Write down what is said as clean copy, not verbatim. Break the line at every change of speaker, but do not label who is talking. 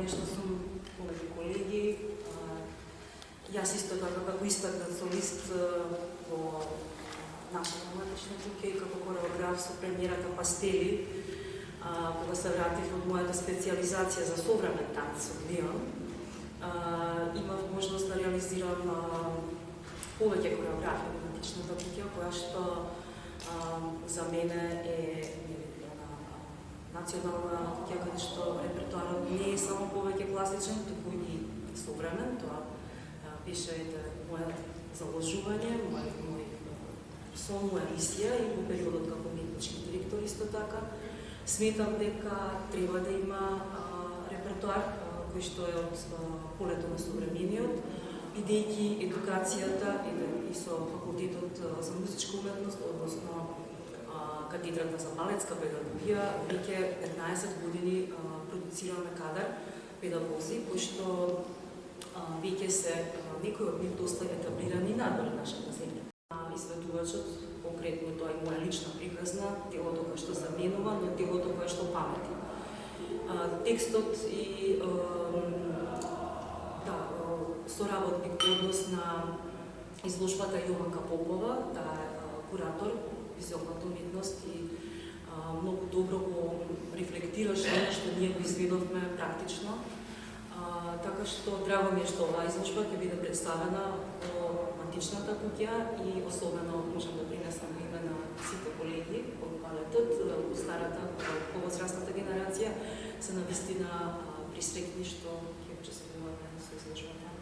што сум повеќе колеги. Јас исто така како истакнат солист во нашата младична куќа и како хореограф со премиерата Пастели, кога се вратив од мојата специализација за современ танц од Лион, имав можност да реализирам повеќе хореографија во младичната куќа, која што за мене е национална куќа каде што репертуарот не е само повеќе класичен, туку и современ. Тоа беше моја заложување, мој сон, моја мисија и во периодот како уметнички директор исто така. Сметам дека треба да има репертуар кој што е од полето на современиот, бидејќи едукацијата и со факултетот за музичка уметност, односно катедрата за балетска педагогија, веќе 15 години продуцираме кадар педагози кои што веќе се некои од нив доста етаблирани надвор нашата земја. Изведувачот, конкретно тоа е моја лична приказна, делото кое што се менува, но делото кое што памети. Текстот и соработник однос на изложбата Јованка Попова, таа е куратор визуелната уметност и многу добро го рефлектираше она што ние го изведовме практично. Така што драго ми е што оваа изложба ќе биде представена во античната куќа и особено можам да принесам во име на сите колеги од балетот, старата, повозрастната генерација, се навистина присреќни што ќе учествуваме со изложбата.